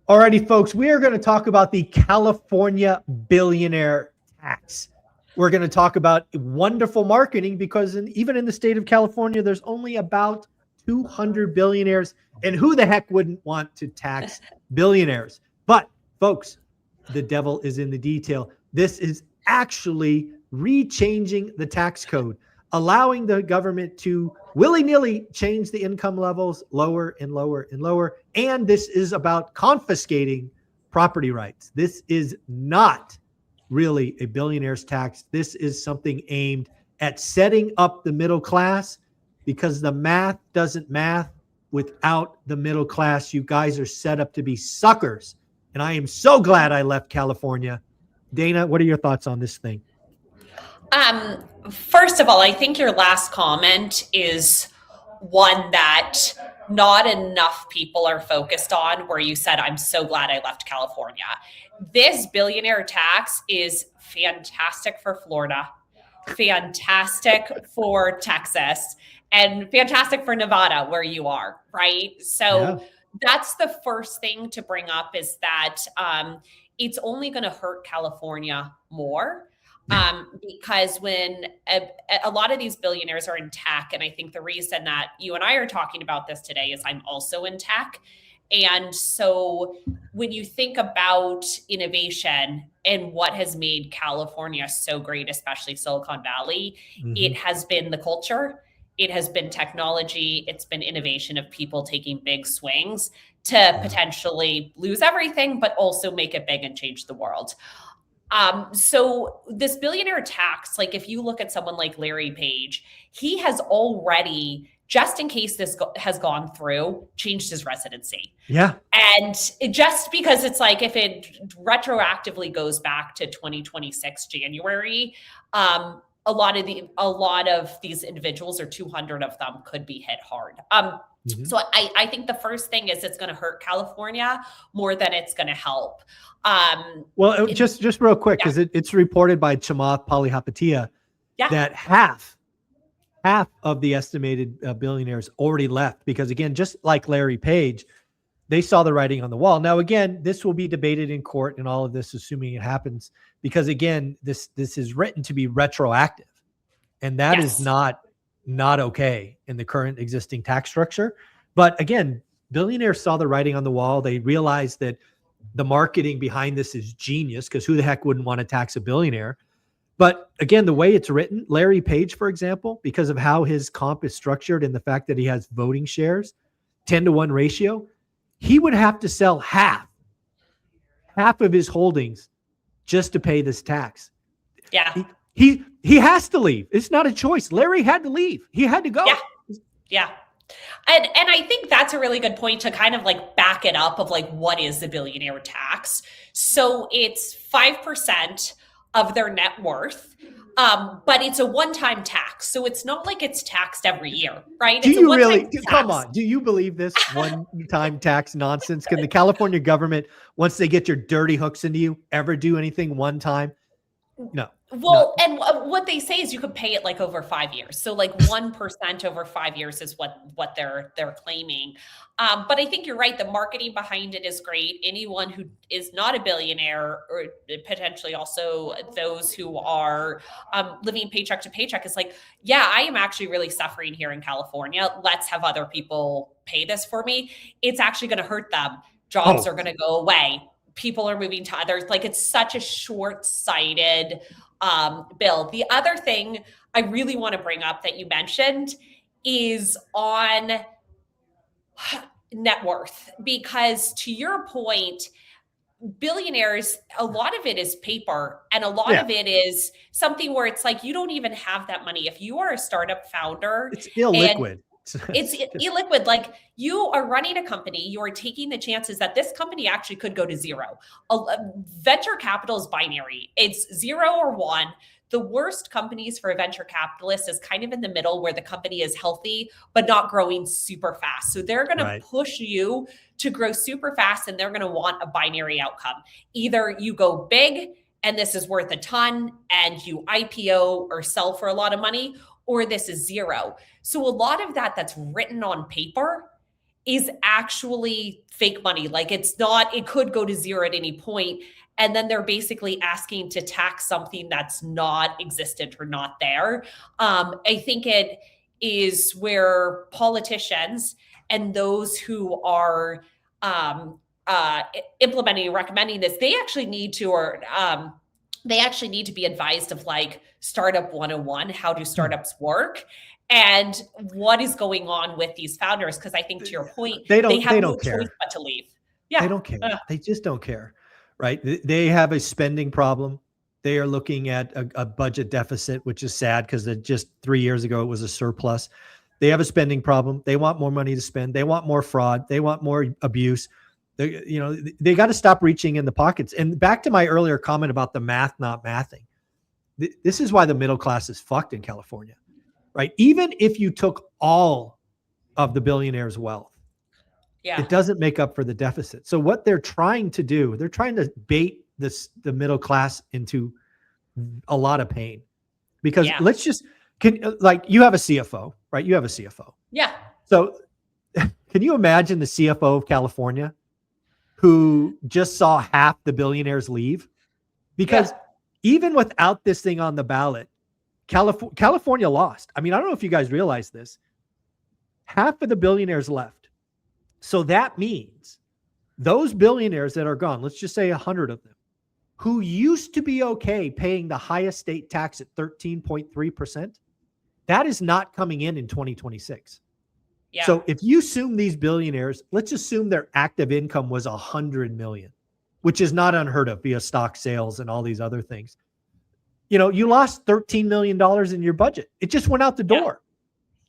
Alrighty, folks, we are going to talk about the California Billionaire Tax. We're going to talk about wonderful marketing because even in the state of California, there's only about 200 billionaires. And who the heck wouldn't want to tax billionaires? But, folks, the devil is in the detail. This is actually re-changing the tax code, allowing the government to willy-nilly change the income levels lower and lower and lower. And this is about confiscating property rights. This is not really a billionaire's tax. This is something aimed at setting up the middle class, because the math doesn't math without the middle class. You guys are set up to be suckers. And I am so glad I left California. Dana, what are your thoughts on this thing? First of all, I think your last comment is one that not enough people are focused on, where you said, I'm so glad I left California. This billionaire tax is fantastic for Florida, fantastic for Texas, and fantastic for Nevada, where you are, right? So that's the first thing to bring up, is that it's only going to hurt California more. Because when a lot of these billionaires are in tech, and I think the reason that you and I are talking about this today is I'm also in tech. And so when you think about innovation and what has made California so great, especially Silicon Valley, it has been the culture, it has been technology, it's been innovation of people taking big swings to potentially lose everything, but also make it big and change the world. So this billionaire tax, like if you look at someone like Larry Page, he has already, just in case this has gone through, changed his residency. Yeah. And just because it's like, if it retroactively goes back to 2026 January, a lot of these individuals, or 200 of them, could be hit hard. So I think the first thing is it's going to hurt California more than it's going to help. Well, just real quick, because it's reported by Chamath Palihapitiya that half of the estimated billionaires already left, because again, just like Larry Page, they saw the writing on the wall. Now, again, this will be debated in court and all of this, assuming it happens, because again, this is written to be retroactive, and that is not okay in the current existing tax structure. But again, billionaires saw the writing on the wall. They realized that the marketing behind this is genius, because who the heck wouldn't want to tax a billionaire? But again, the way it's written, Larry Page, for example, because of how his comp is structured and the fact that he has voting shares, 10-to-1 ratio, he would have to sell half of his holdings just to pay this tax. Yeah. He has to leave. It's not a choice. Larry had to leave. He had to go. Yeah. And I think that's a really good point to kind of like back it up of like, what is the billionaire tax? So it's 5% of their net worth, but it's a one-time tax. So it's not like it's taxed every year, right? Do you really? Come on. Do you believe this one-time tax nonsense? Can the California government, once they get your dirty hooks into you, ever do anything one time? No. Well, and what they say is you could pay it like over 5 years. So like 1% over 5 years is what they're claiming. But I think you're right. The marketing behind it is great. Anyone who is not a billionaire, or potentially also those who are living paycheck to paycheck, is like, yeah, I am actually really suffering here in California. Let's have other people pay this for me. It's actually going to hurt them. Jobs are going to go away. People are moving to others. Like, it's such a short-sighted bill. The other thing I really want to bring up that you mentioned is on net worth, because to your point, billionaires, a lot of it is paper, and a lot of it is something where it's like, you don't even have that money. If you are a startup founder, it's illiquid. It's illiquid. Like, you are running a company, you are taking the chances that this company actually could go to zero. Venture capital is binary. It's 0 or 1. The worst companies for a venture capitalist is kind of in the middle, where the company is healthy, but not growing super fast. So they're going to push you to grow super fast, and they're going to want a binary outcome. Either you go big and this is worth a ton and you IPO or sell for a lot of money, or this is zero. So a lot of that's written on paper is actually fake money. Like it's not, it could go to zero at any point. And then they're basically asking to tax something that's not existent or not there. I think it is where politicians and those who are implementing and recommending this, they actually need to, or they actually need to be advised of like startup 101, how do startups work? And what is going on with these founders? Because I think to your point, they have no choice but to leave. Yeah, they don't care. They just don't care, right? They have a spending problem. They are looking at a budget deficit, which is sad because just 3 years ago it was a surplus. They have a spending problem. They want more money to spend. They want more fraud. They want more abuse. They got to stop reaching in the pockets. And back to my earlier comment about the math not mathing. This is why the middle class is fucked in California. Right? Even if you took all of the billionaires' wealth, it doesn't make up for the deficit. So what they're trying to do, they're trying to bait the middle class into a lot of pain. Because let's just, you have a CFO, right? You have a CFO. Yeah. So can you imagine the CFO of California who just saw half the billionaires leave? Because even without this thing on the ballot, California lost. I mean, I don't know if you guys realize this. Half of the billionaires left. So that means those billionaires that are gone, let's just say 100 of them, who used to be okay paying the highest state tax at 13.3%, that is not coming in 2026. Yeah. So if you assume these billionaires, let's assume their active income was 100 million, which is not unheard of via stock sales and all these other things. You lost $13 million in your budget. It just went out the door.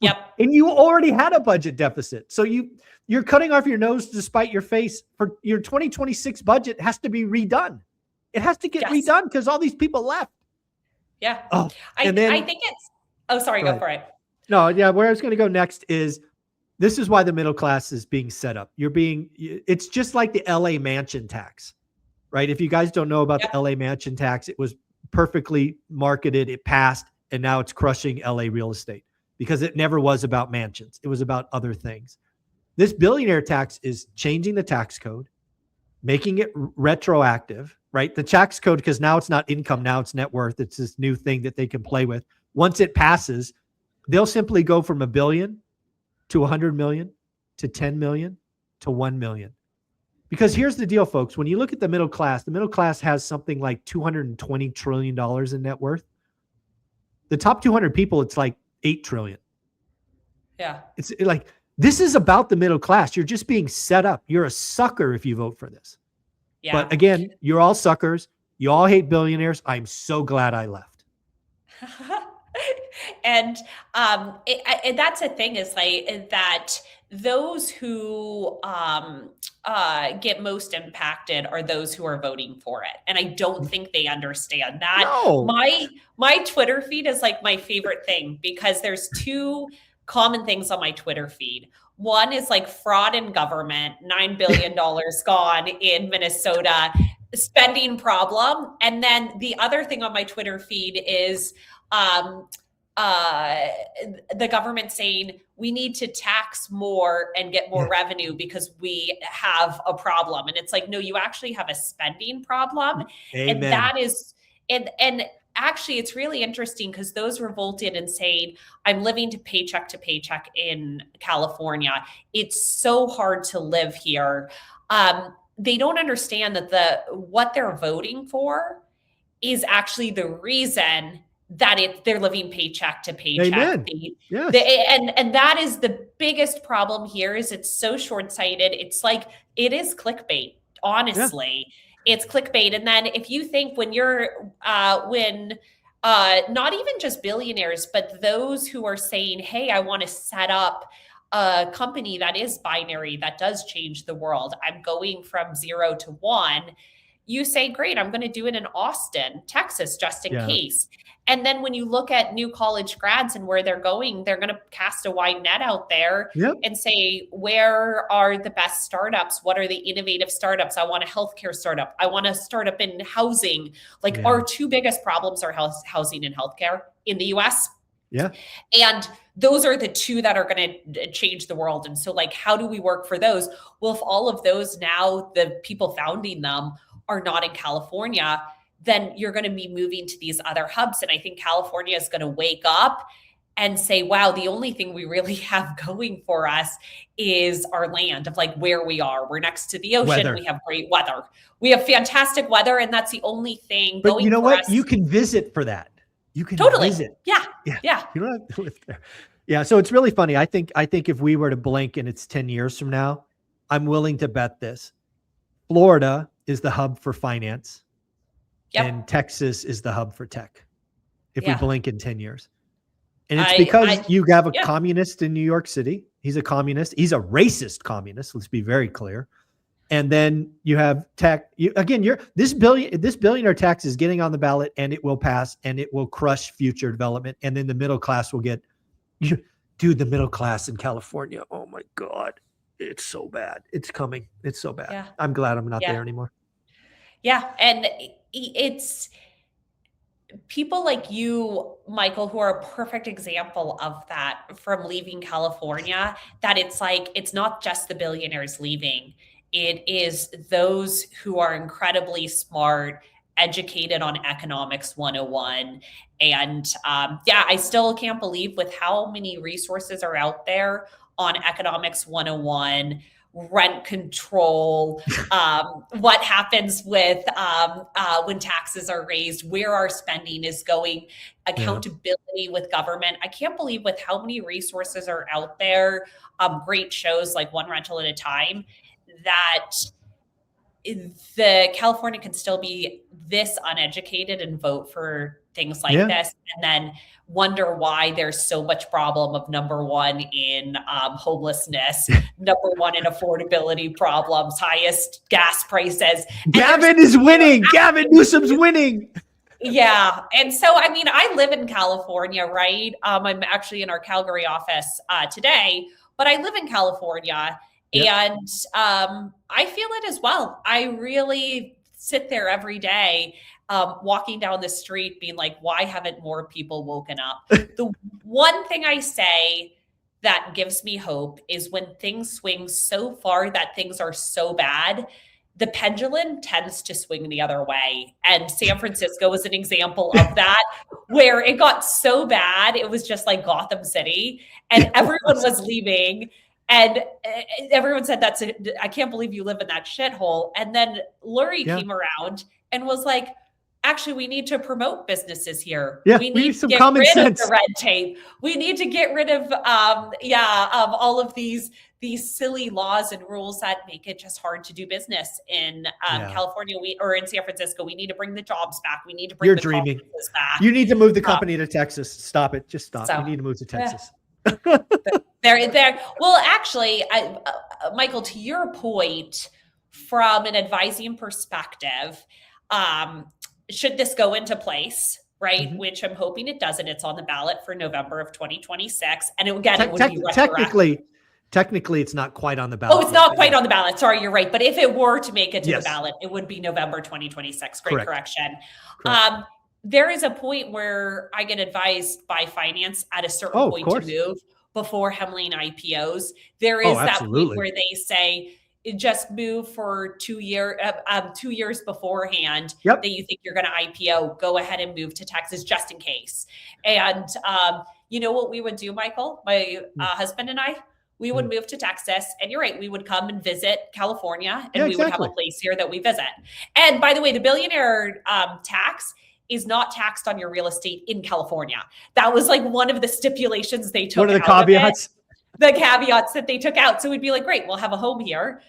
Yep. And you already had a budget deficit. So you're cutting off your nose to spite your face. For your 2026 budget has to be redone. It has to get redone because all these people left. Yeah. Oh, I think it's, sorry, go for it. No, yeah. Where I was going to go next is, this is why the middle class is being set up. It's just like the LA mansion tax, right? If you guys don't know about the LA mansion tax, it was perfectly marketed, it passed, and now it's crushing LA real estate because it never was about mansions. It was about other things. This billionaire tax is changing the tax code, making it retroactive, right? The tax code, because now it's not income, now it's net worth. It's this new thing that they can play with. Once it passes, they'll simply go from $1 billion to 100 million to 10 million to 1 million. Because here's the deal, folks. When you look at the middle class has something like $220 trillion in net worth. The top 200 people, it's like 8 trillion. Yeah. It's like, this is about the middle class. You're just being set up. You're a sucker if you vote for this. Yeah. But again, you're all suckers. You all hate billionaires. I'm so glad I left. And that's the thing is like that those who get most impacted are those who are voting for it. And I don't think they understand that. No. My Twitter feed is like my favorite thing because there's two common things on my Twitter feed. One is like fraud in government, $9 billion gone in Minnesota, spending problem. And then the other thing on my Twitter feed is the government saying we need to tax more and get more revenue because we have a problem. And it's like, no, you actually have a spending problem. Amen. And that is, and actually it's really interesting because those revolted and saying, I'm living to paycheck in California. It's so hard to live here. They don't understand that what they're voting for is actually the reason that they're living paycheck to paycheck. Amen. And that is the biggest problem here is it's so short-sighted. It's like, it is clickbait, honestly. It's clickbait. And then if you think when you're, not even just billionaires, but those who are saying, hey, I want to set up a company that is binary, that does change the world. I'm going from 0 to 1. You say, great, I'm going to do it in Austin, Texas, just in case. And then when you look at new college grads and where they're going to cast a wide net out there and say, where are the best startups? What are the innovative startups? I want a healthcare startup. I want a startup in housing. Like our two biggest problems are housing and healthcare in the US. Yeah. And those are the two that are going to change the world. And so, like, how do we work for those? Well, if all of those now, the people founding them are not in California, then you're going to be moving to these other hubs. And I think California is going to wake up and say, wow, the only thing we really have going for us is our land, of like where we are. We're next to the ocean. Weather. We have great weather. We have fantastic weather. And that's the only thing But going you know for what? us. You can visit for that. You can Totally. visit. Yeah. Yeah. Yeah. You don't have to live there. Yeah. So it's really funny. I think if we were to blink and it's 10 years from now, I'm willing to bet this. Florida is the hub for finance. Yep. And Texas is the hub for tech. If we Yeah. blink in 10 years. And it's because you have a communist in New York City. He's a communist. He's a racist communist. Let's be very clear. And then you have tech. This billionaire tax is getting on the ballot, and it will pass, and it will crush future development. And then the middle class will get, dude, the middle class in California. Oh my God, it's so bad. It's coming. It's so bad. Yeah. I'm glad I'm not there anymore. Yeah, and it's people like you, Michael, who are a perfect example of that, from leaving California, that it's like, it's not just the billionaires leaving. It is those who are incredibly smart, educated on economics 101. And I still can't believe with how many resources are out there on economics 101, rent control, what happens with when taxes are raised, where our spending is going, accountability with government. I can't believe with how many resources are out there, great shows like One Rental at a Time, that the California can still be this uneducated and vote for things like this, and then wonder why there's so much problem of number one in homelessness, number one in affordability problems, highest gas prices. Gavin is winning. Gavin Newsom's winning. Yeah. And so, I mean, I live in California, right? I'm actually in our Calgary office today, but I live in California. And I feel it as well. I really sit there every day, walking down the street being like, why haven't more people woken up? The one thing I say that gives me hope is when things swing so far that things are so bad, the pendulum tends to swing the other way. And San Francisco is an example of that, where it got so bad, it was just like Gotham City, and everyone was leaving. And everyone said, I can't believe you live in that shithole. And then Lurie came around and was like, actually, we need to promote businesses here. Yeah, we need some to get common rid sense. of the red tape. We need to get rid of all of these silly laws and rules that make it just hard to do business in California or in San Francisco. We need to bring the jobs back. We need to bring conferences back. You need to move the company to Texas. Stop it. Just stop. You need to move to Texas. There. Well, actually, Michael, to your point, from an advising perspective, should this go into place, right? Mm-hmm. Which I'm hoping it does, and it's on the ballot for November of 2026. And it would be technically, it's not quite on the ballot. Oh, it's not quite on the ballot. Sorry, you're right. But if it were to make it to the ballot, it would be November 2026. Great correction. Correct. There is a point where I get advised by finance at a certain point to move before Hemling IPOs. There is that point where they say, just move for 2 years beforehand that you think you're going to IPO, go ahead and move to Texas just in case. And you know what we would do, Michael, my husband and I, we would move to Texas, and you're right, we would come and visit California, and we would have a place here that we visit. And by the way, the billionaire tax is not taxed on your real estate in California. That was like one of the stipulations they took out. One of the caveats. The caveats that they took out. So we'd be like, great, we'll have a home here.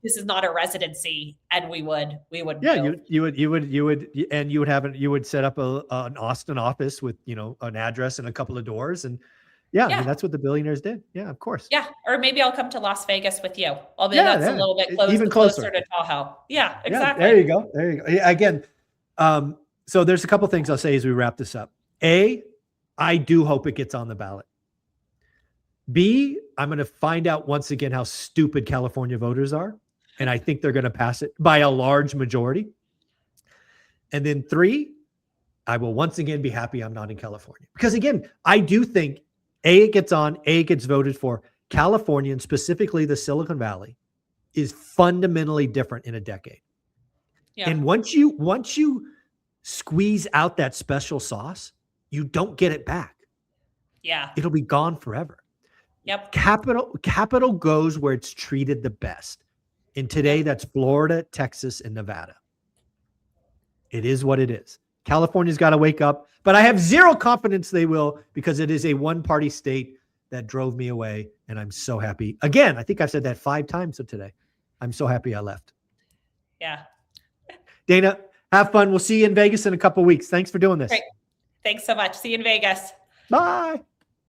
This is not a residency, and we would. Yeah, you would set up an Austin office with an address and a couple of doors, and I mean, that's what the billionaires did. Yeah, of course. Yeah, or maybe I'll come to Las Vegas with you. Although that's a little bit closer to Tahoe. Yeah, exactly. There you go. Yeah, again, so there's a couple things I'll say as we wrap this up. A, I do hope it gets on the ballot. B, I'm going to find out once again how stupid California voters are, and I think they're going to pass it by a large majority. And then 3, I will once again be happy I'm not in California. Because again, I do think it gets on, it gets voted for. California, and specifically the Silicon Valley, is fundamentally different in a decade. Yeah. And once you squeeze out that special sauce, you don't get it back. Yeah. It'll be gone forever. Yep. Capital goes where it's treated the best. And today, that's Florida, Texas, and Nevada. It is what it is. California's got to wake up, but I have zero confidence they will, because it is a one-party state that drove me away, and I'm so happy. Again, I think I've said that 5 times today. I'm so happy I left. Yeah. Dana, have fun. We'll see you in Vegas in a couple of weeks. Thanks for doing this. Great. Thanks so much. See you in Vegas. Bye.